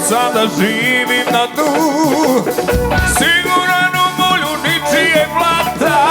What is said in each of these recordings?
sada živim na dnu, siguran u volju ničije blata,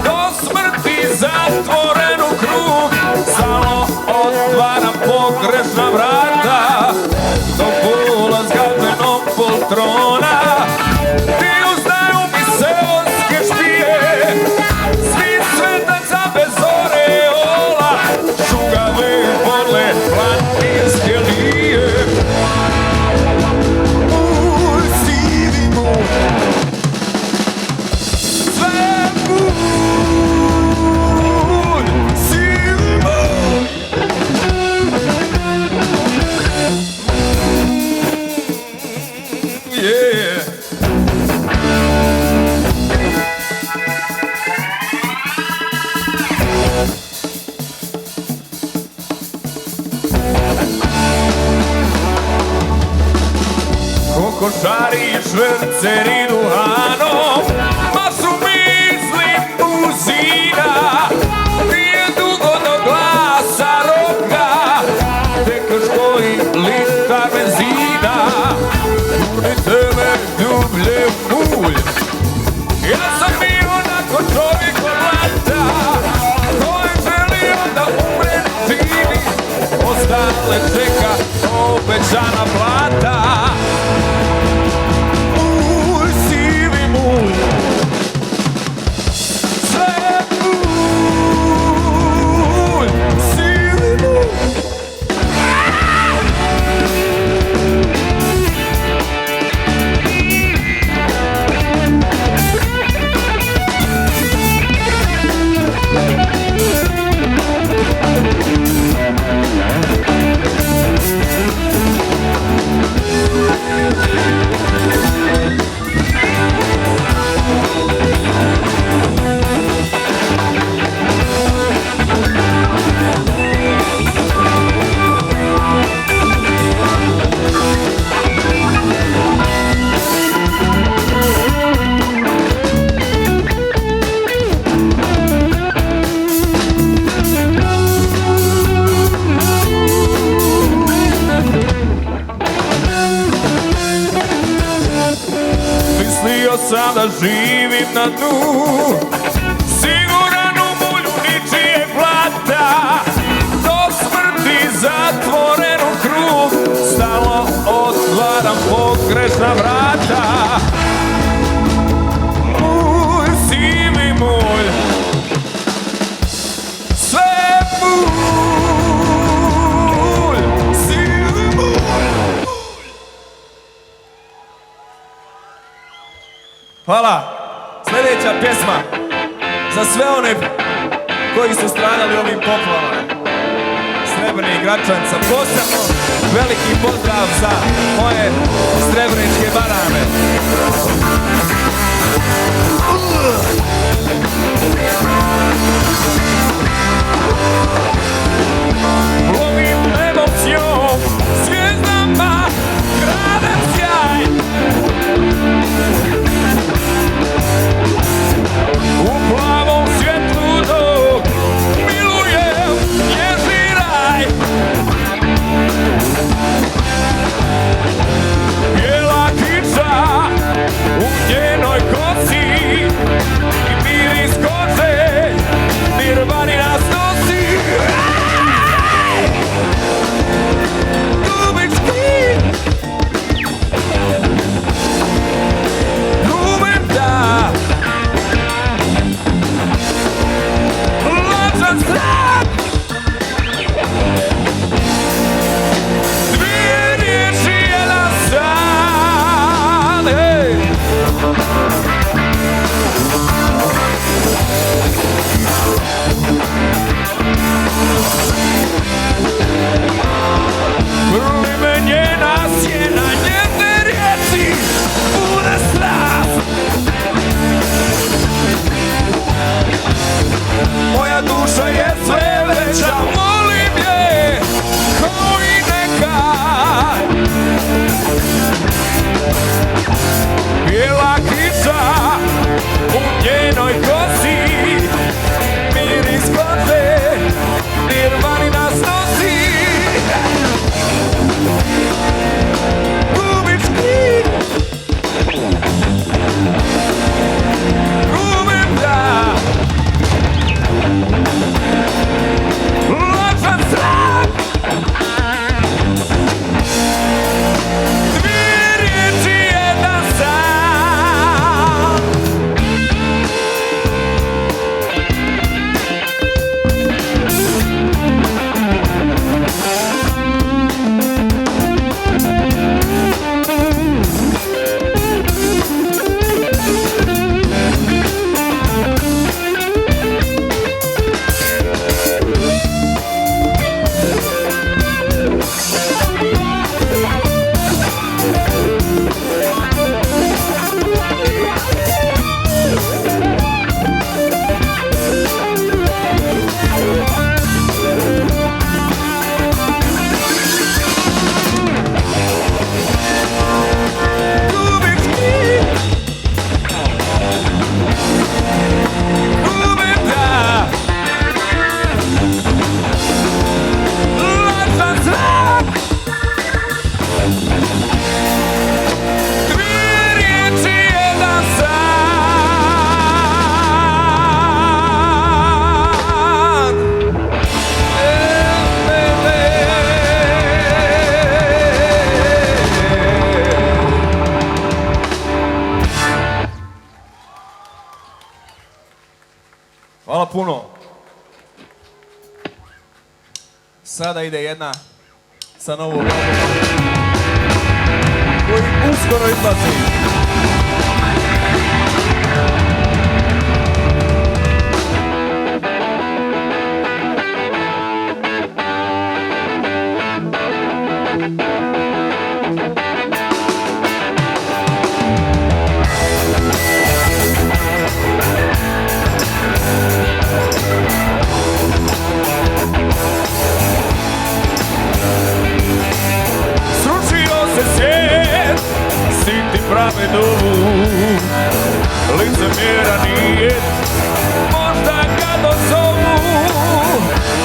do smrti zatvoren u krug, stalno otvaram pogrešna vrata, do pola zgaženog poltrona, ti uznaju mi seoske špije, svi svetaca bez oreola, šugave podle planinske lije. Moj sivi moj, sve moj, sivi moj. Yeah. Kokošari i šverceri duhanom, masu misli muzina, nije dugo do glasa roka, tekaš koji litar benzina, punite me ljublje mulj, ja sam bio onako čovjek od blata, ko je želio da umre na živi, ostale čeka obećana plata. Moj sivi moj, sve moj, sivi moj. Mislio sam da živim na dnu, siguran u mulju ničijeg blata, do smrti zatvoren u krug, stalno otvaram pogrešna vrata. Moj sivi moj, sve moj, sivi moj. Hvala. Sljedeća pjesma za sve one koji su stradali ovim poplavama Srebrnih Gračanca. Posebno veliki pozdrav za moje srebreničke barame. Plovim emocijom, zvijezdama, gradem sjaj. U plavom svjetlu dok milujem nježni raj. Bijela kiča Hvala puno. Sada ide jedna sa novog albuma koji uskoro izlazi. Pravedu, licemjera nije, možda ga dozovu,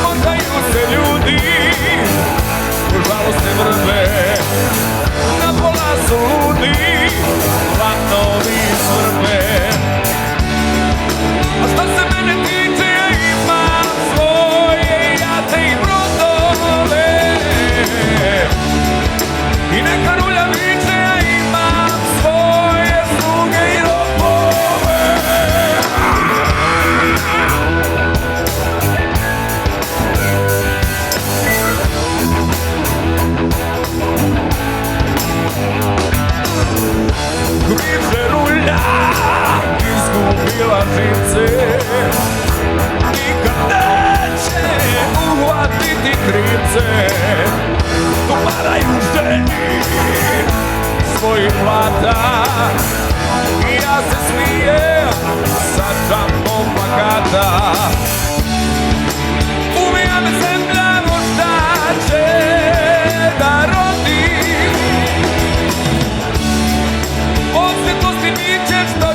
moždaju se ljudi, žalostne vrbe, na pola su ludi, planovi svrbe. A što se mene tiče, ja imam svoje jate i brodove, i neka rulja viče, ja imam svoje sluge i robove. Viče rulja, izgubila živce, nikad neće uhvatiti krivce. Umaraju ženi svojih plata i ja se smijem sa čapom plakata. Ubija me zemlja, možda će da rodi, od svjetlosti niće što